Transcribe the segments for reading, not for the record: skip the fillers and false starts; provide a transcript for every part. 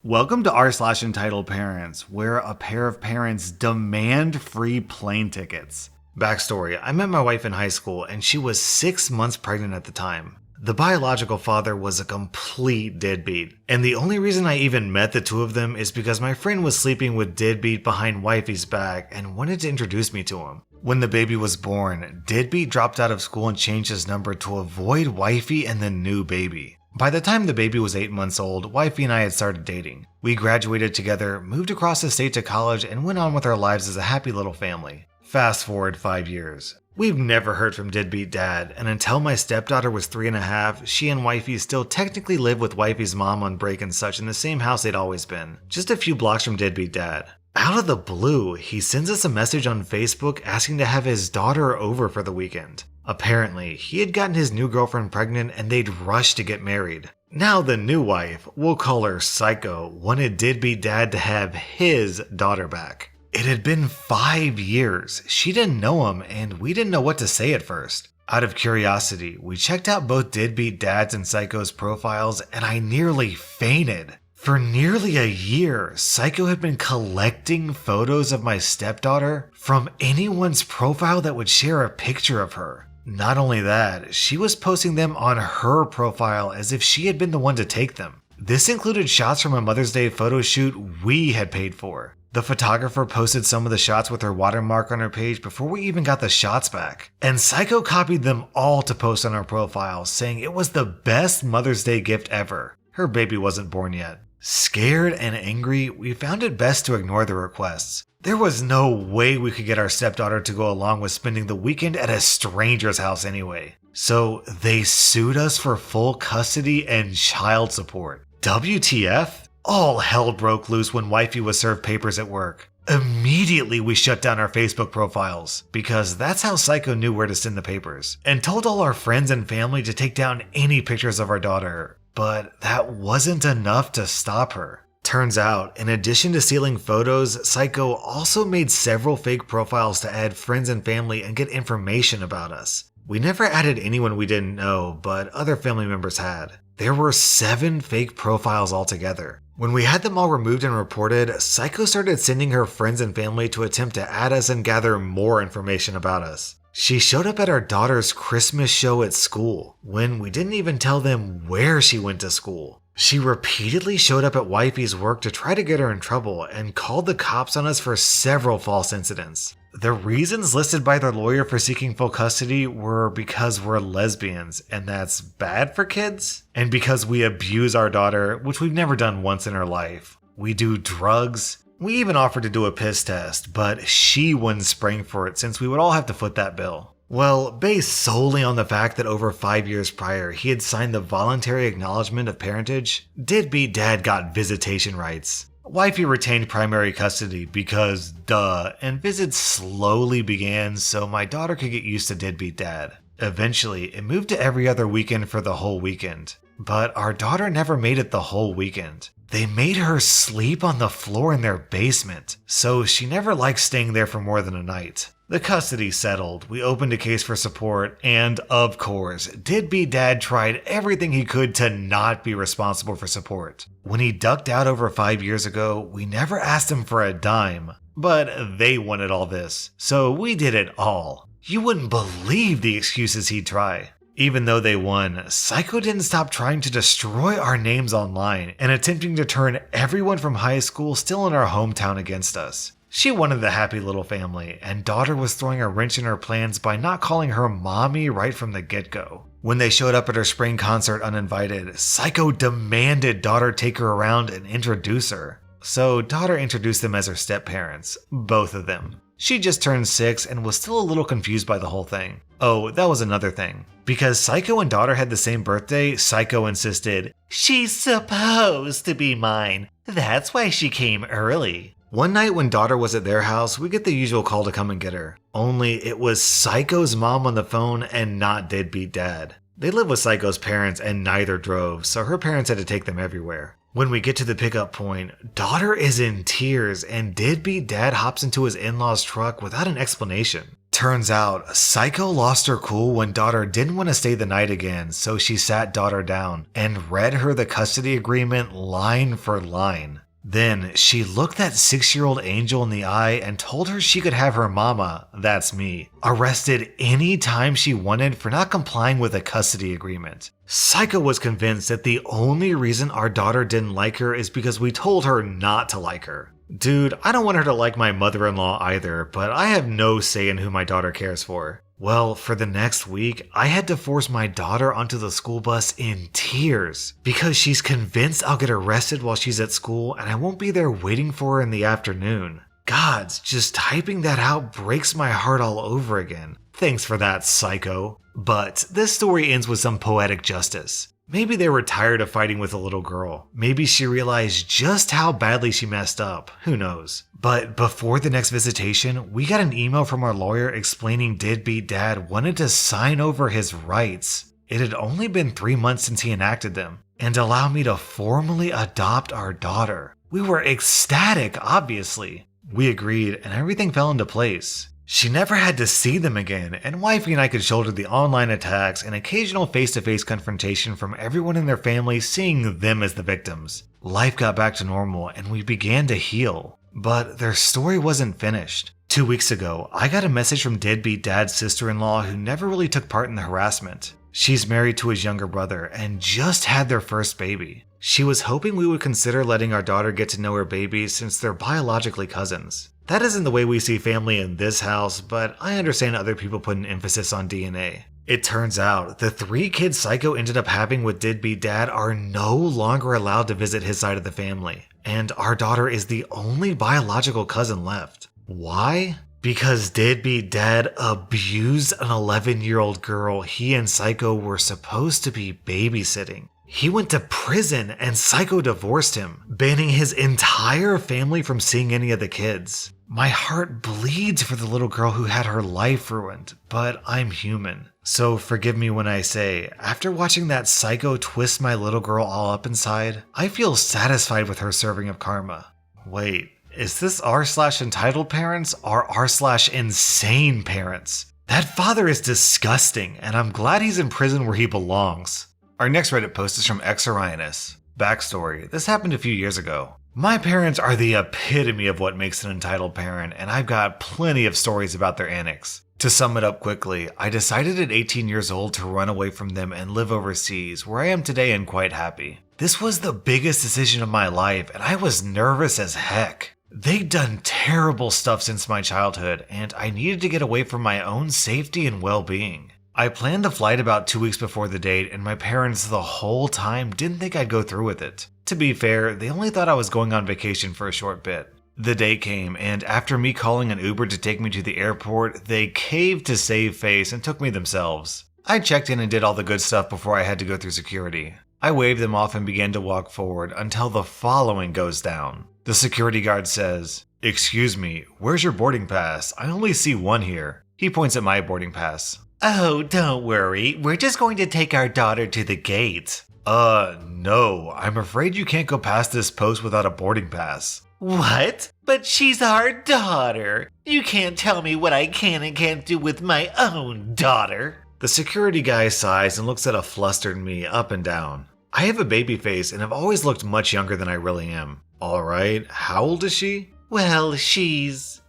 Welcome to rSlash Entitled Parents, where a pair of parents demand free plane tickets. Backstory: I met my wife in high school and she was 6 months pregnant at the time. The biological father was a complete deadbeat, and the only reason I even met the two of them is because my friend was sleeping with deadbeat behind wifey's back and wanted to introduce me to him. When the baby was born, deadbeat dropped out of school and changed his number to avoid wifey and the new baby. By the time the baby was 8 months old, wifey and I had started dating. We graduated together, moved across the state to college, and went on with our lives as a happy little family. Fast forward 5 years. We've never heard from deadbeat dad, and until my stepdaughter was 3.5, she and wifey still technically live with wifey's mom on break and such in the same house they'd always been, just a few blocks from deadbeat dad. Out of the blue, he sends us a message on Facebook asking to have his daughter over for the weekend. Apparently, he had gotten his new girlfriend pregnant and they'd rushed to get married. Now the new wife, we'll call her Psycho, wanted deadbeat dad to have his daughter back. It had been 5 years. She didn't know him and we didn't know what to say at first. Out of curiosity, we checked out both deadbeat dad's and Psycho's profiles and I nearly fainted. For nearly a year, Psycho had been collecting photos of my stepdaughter from anyone's profile that would share a picture of her. Not only that, she was posting them on her profile as if she had been the one to take them. This included shots from a Mother's Day photo shoot we had paid for. The photographer posted some of the shots with her watermark on her page before we even got the shots back. And Psycho copied them all to post on our profile, saying it was the best Mother's Day gift ever. Her baby wasn't born yet. Scared and angry, we found it best to ignore the requests. There was no way we could get our stepdaughter to go along with spending the weekend at a stranger's house anyway. So they sued us for full custody and child support. WTF? All hell broke loose when wifey was served papers at work. Immediately we shut down our Facebook profiles, because that's how Psycho knew where to send the papers, and told all our friends and family to take down any pictures of our daughter. But that wasn't enough to stop her. Turns out, in addition to stealing photos, Psycho also made several fake profiles to add friends and family and get information about us. We never added anyone we didn't know, but other family members had. There were 7 fake profiles altogether. When we had them all removed and reported, Psycho started sending her friends and family to attempt to add us and gather more information about us. She showed up at our daughter's Christmas show at school, when we didn't even tell them where she went to school. She repeatedly showed up at wifey's work to try to get her in trouble and called the cops on us for several false incidents. The reasons listed by their lawyer for seeking full custody were because we're lesbians, and that's bad for kids, and because we abuse our daughter, which we've never done once in our life. We do drugs. We even offered to do a piss test, but she wouldn't spring for it since we would all have to foot that bill. Well, based solely on the fact that over 5 years prior he had signed the voluntary acknowledgement of parentage, deadbeat dad got visitation rights. Wifey retained primary custody because duh, and visits slowly began so my daughter could get used to deadbeat dad. Eventually, it moved to every other weekend for the whole weekend. But our daughter never made it the whole weekend. They made her sleep on the floor in their basement, so she never liked staying there for more than a night. The custody settled, we opened a case for support, and of course, deadbeat dad tried everything he could to not be responsible for support. When he ducked out over 5 years ago, we never asked him for a dime, but they wanted all this, so we did it all. You wouldn't believe the excuses he'd try. Even though they won, Psycho didn't stop trying to destroy our names online and attempting to turn everyone from high school still in our hometown against us. She wanted the happy little family, and daughter was throwing a wrench in her plans by not calling her mommy right from the get-go. When they showed up at her spring concert uninvited, Psycho demanded daughter take her around and introduce her. So daughter introduced them as her step-parents, both of them. She just turned 6 and was still a little confused by the whole thing. Oh, that was another thing. Because Psycho and daughter had the same birthday, Psycho insisted, "She's supposed to be mine. That's why she came early." One night when daughter was at their house, we get the usual call to come and get her. Only it was Psycho's mom on the phone and not deadbeat dad. They live with Psycho's parents and neither drove, so her parents had to take them everywhere. When we get to the pickup point, daughter is in tears and deadbeat dad hops into his in-laws truck without an explanation. Turns out, Psycho lost her cool when daughter didn't want to stay the night again, so she sat daughter down and read her the custody agreement line for line. Then she looked that 6-year-old angel in the eye and told her she could have her mama, that's me, arrested any time she wanted for not complying with a custody agreement. Psycho was convinced that the only reason our daughter didn't like her is because we told her not to like her. Dude, I don't want her to like my mother-in-law either, but I have no say in who my daughter cares for. Well, for the next week, I had to force my daughter onto the school bus in tears because she's convinced I'll get arrested while she's at school and I won't be there waiting for her in the afternoon. Gods, just typing that out breaks my heart all over again. Thanks for that, Psycho. But this story ends with some poetic justice. Maybe they were tired of fighting with a little girl. Maybe she realized just how badly she messed up. Who knows? But before the next visitation, we got an email from our lawyer explaining Deadbeat Dad wanted to sign over his rights. It had only been 3 months since he enacted them, and allow me to formally adopt our daughter. We were ecstatic, obviously. We agreed, and everything fell into place. She never had to see them again, and Wifey and I could shoulder the online attacks and occasional face-to-face confrontation from everyone in their family seeing them as the victims. Life got back to normal, and we began to heal. But their story wasn't finished. 2 weeks ago, I got a message from Deadbeat Dad's sister-in-law who never really took part in the harassment. She's married to his younger brother and just had their first baby. She was hoping we would consider letting our daughter get to know her baby since they're biologically cousins. That isn't the way we see family in this house, but I understand other people put an emphasis on DNA. It turns out the 3 kids Psycho ended up having with Deadbeat Dad are no longer allowed to visit his side of the family, and our daughter is the only biological cousin left. Why? Because Deadbeat Dad abused an 11-year-old girl he and Psycho were supposed to be babysitting. He went to prison and Psycho divorced him, banning his entire family from seeing any of the kids. My heart bleeds for the little girl who had her life ruined, but I'm human. So forgive me when I say, after watching that Psycho twist my little girl all up inside, I feel satisfied with her serving of karma. Wait, is this r/entitled parents or r/insane parents? That father is disgusting, and I'm glad he's in prison where he belongs. Our next Reddit post is from Xorianus. Backstory, this happened a few years ago. My parents are the epitome of what makes an entitled parent, and I've got plenty of stories about their antics. To sum it up quickly, I decided at 18 years old to run away from them and live overseas, where I am today and quite happy. This was the biggest decision of my life, and I was nervous as heck. They'd done terrible stuff since my childhood, and I needed to get away for my own safety and well-being. I planned the flight about 2 weeks before the date, and my parents the whole time didn't think I'd go through with it. To be fair, they only thought I was going on vacation for a short bit. The day came, and after me calling an Uber to take me to the airport, they caved to save face and took me themselves. I checked in and did all the good stuff before I had to go through security. I waved them off and began to walk forward until the following goes down. The security guard says, "Excuse me, where's your boarding pass? I only see one here." He points at my boarding pass. "Oh, don't worry. We're just going to take our daughter to the gate." No. I'm afraid you can't go past this post without a boarding pass." "What? But she's our daughter. You can't tell me what I can and can't do with my own daughter." The security guy sighs and looks at a flustered me up and down. I have a baby face and have always looked much younger than I really am. Alright, how old is she? "Well, she's...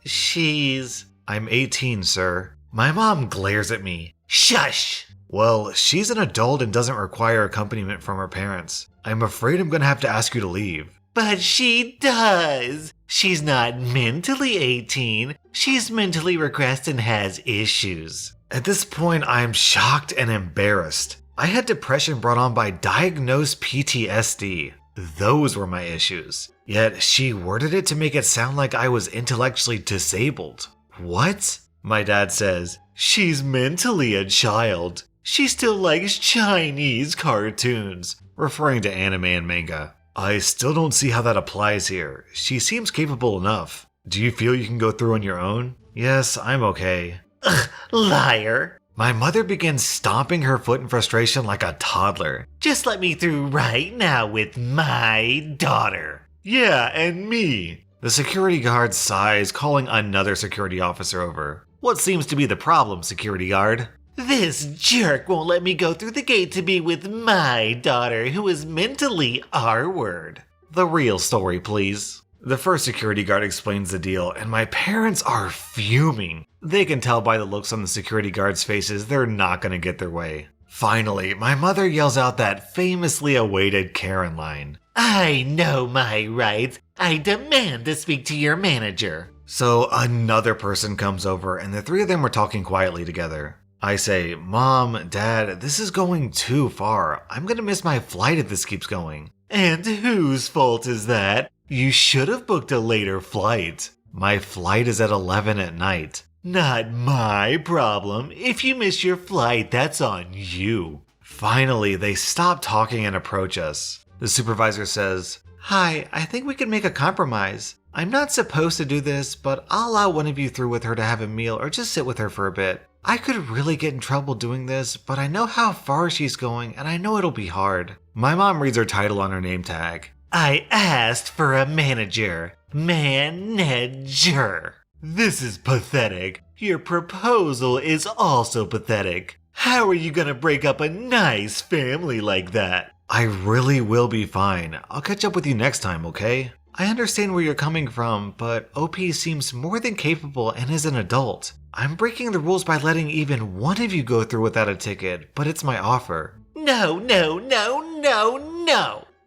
I'm 18, sir." My mom glares at me. "Shush!" "Well, she's an adult and doesn't require accompaniment from her parents. I'm afraid I'm gonna have to ask you to leave." "But she does! She's not mentally 18. She's mentally regressed and has issues." At this point, I'm shocked and embarrassed. I had depression brought on by diagnosed PTSD. Those were my issues. Yet she worded it to make it sound like I was intellectually disabled. What? My dad says, "She's mentally a child. She still likes Chinese cartoons," referring to anime and manga. I still don't see how that applies here. She seems capable enough. Do you feel you can go through on your own? Yes, I'm okay. Ugh, liar. My mother begins stomping her foot in frustration like a toddler. "Just let me through right now with my daughter." "Yeah, and me." The security guard sighs, calling another security officer over. What seems to be the problem, security guard? This jerk won't let me go through the gate to be with my daughter, who is mentally R-word. The real story, please. The first security guard explains the deal, and my parents are fuming. They can tell by the looks on the security guards' faces they're not going to get their way. Finally, my mother yells out that famously awaited Karen line. I know my rights. I demand to speak to your manager. So another person comes over, and the three of them are talking quietly together. I say, Mom, Dad, this is going too far. I'm going to miss my flight if this keeps going. And whose fault is that? You should have booked a later flight. My flight is at 11 at night. Not my problem. If you miss your flight, that's on you. Finally, they stop talking and approach us. The supervisor says, Hi, I think we can make a compromise. I'm not supposed to do this, but I'll allow one of you through with her to have a meal or just sit with her for a bit. I could really get in trouble doing this, but I know how far she's going and I know it'll be hard. My mom reads her title on her name tag. I asked for a manager. Manager. This is pathetic. Your proposal is also pathetic. How are you gonna break up a nice family like that? I really will be fine. I'll catch up with you next time, okay? I understand where you're coming from, but OP seems more than capable and is an adult. I'm breaking the rules by letting even one of you go through without a ticket, but it's my offer. No.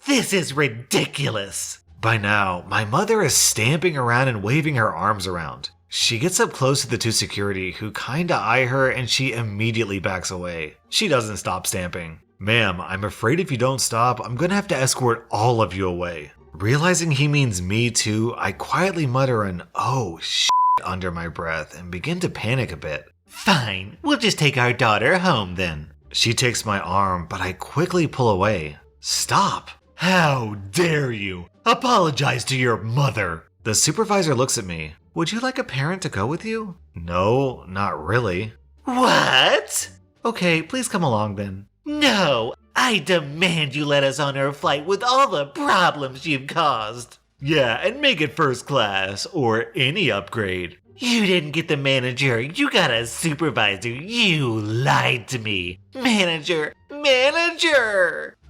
This is ridiculous. By now, my mother is stamping around and waving her arms around. She gets up close to the two security who kinda eye her and she immediately backs away. She doesn't stop stamping. Ma'am, I'm afraid if you don't stop, I'm gonna have to escort all of you away. Realizing he means me too, I quietly mutter an "oh shit" under my breath and begin to panic a bit. Fine, we'll just take our daughter home then. She takes my arm, but I quickly pull away. Stop! How dare you! Apologize to your mother! The supervisor looks at me. Would you like a parent to go with you? No, not really. What? Okay, please come along then. No! I demand you let us on our flight with all the problems you've caused. Yeah, and make it first class, or any upgrade. You didn't get the manager, you got a supervisor, you lied to me. Manager!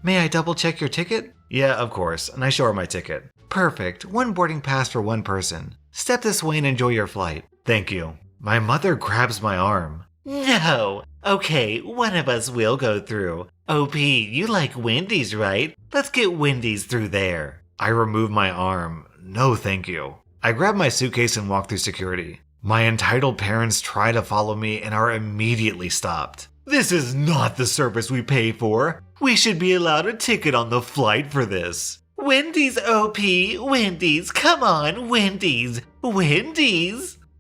May I double check your ticket? Yeah, of course, and I show her my ticket. Perfect, one boarding pass for one person. Step this way and enjoy your flight. Thank you. My mother grabs my arm. No! Okay, one of us will go through. OP, you like Wendy's, right? Let's get Wendy's through there. I remove my arm. No, thank you. I grab my suitcase and walk through security. My entitled parents try to follow me and are immediately stopped. This is not the service we pay for. We should be allowed a ticket on the flight for this. Wendy's, OP, Wendy's, come on, Wendy's.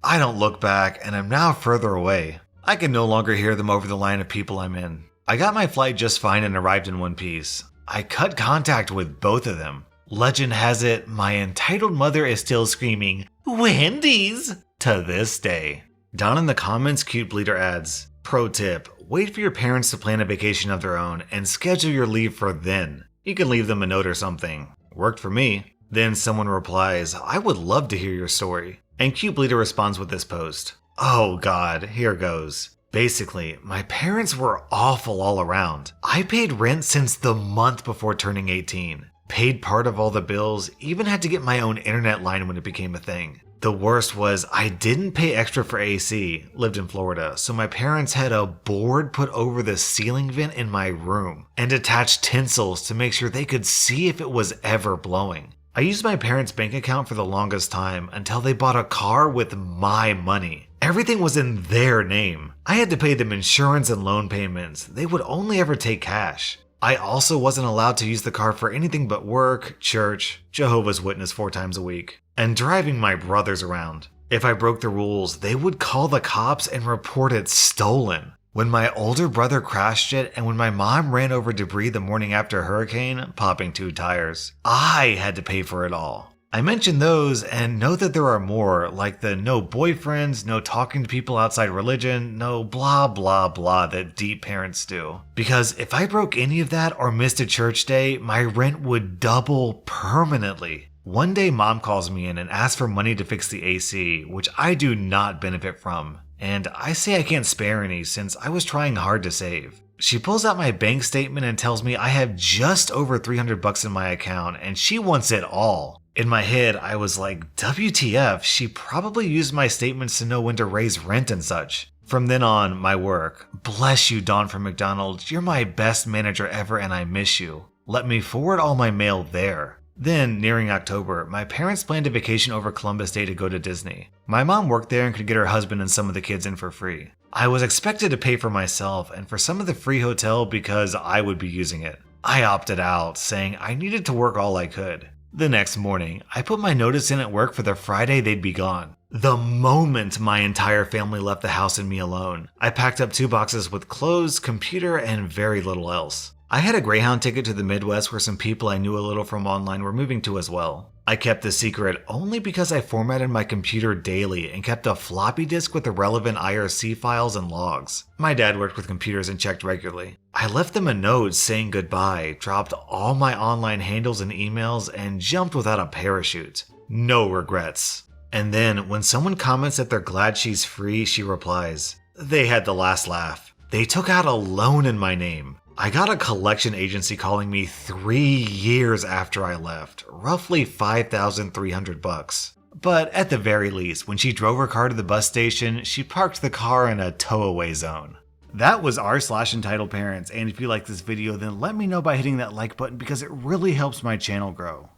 I don't look back and I'm now further away. I can no longer hear them over the line of people I'm in. I got my flight just fine and arrived in one piece. I cut contact with both of them. Legend has it, my entitled mother is still screaming, Wendy's, to this day. Down in the comments, Cute Bleeder adds, pro tip, wait for your parents to plan a vacation of their own and schedule your leave for then. You can leave them a note or something. Worked for me. Then someone replies, I would love to hear your story. And Cute Bleeder responds with this post. Oh god, here goes. Basically, my parents were awful all around. I paid rent since the month before turning 18. Paid part of all the bills, even had to get my own internet line when it became a thing. The worst was I didn't pay extra for AC, lived in Florida, so my parents had a board put over the ceiling vent in my room and attached tinsels to make sure they could see if it was ever blowing. I used my parents' bank account for the longest time until they bought a car with my money. Everything was in their name. I had to pay them insurance and loan payments. They would only ever take cash. I also wasn't allowed to use the car for anything but work, church, Jehovah's Witness 4 times a week, and driving my brothers around. If I broke the rules, they would call the cops and report it stolen. When my older brother crashed it and when my mom ran over debris the morning after a hurricane, popping 2 tires, I had to pay for it all. I mention those and know that there are more, like the no boyfriends, no talking to people outside religion, no blah blah blah that deep parents do. Because if I broke any of that or missed a church day, my rent would double permanently. One day mom calls me in and asks for money to fix the AC, which I do not benefit from. and I say I can't spare any since I was trying hard to save. She pulls out my bank statement and tells me I have just over $300 in my account and she wants it all. In my head, I was like, WTF, she probably used my statements to know when to raise rent and such. From then on, my work. Bless you, Dawn from McDonald's. You're my best manager ever and I miss you. Let me forward all my mail there. Then, nearing October, my parents planned a vacation over Columbus Day to go to Disney. My mom worked there and could get her husband and some of the kids in for free. I was expected to pay for myself and for some of the free hotel because I would be using it. I opted out, saying I needed to work all I could. The next morning, I put my notice in at work for the Friday they'd be gone. The moment my entire family left the house and me alone, I packed up 2 boxes with clothes, computer, and very little else. I had a Greyhound ticket to the Midwest where some people I knew a little from online were moving to as well. I kept the secret only because I formatted my computer daily and kept a floppy disk with the relevant IRC files and logs. My dad worked with computers and checked regularly. I left them a note saying goodbye, dropped all my online handles and emails, and jumped without a parachute. No regrets. And then, when someone comments that they're glad she's free, she replies, "They had the last laugh. They took out a loan in my name." I got a collection agency calling me 3 years after I left, roughly $5,300. But at the very least, when she drove her car to the bus station, she parked the car in a tow-away zone. That was r/Entitledparents, and if you like this video, then let me know by hitting that like button because it really helps my channel grow.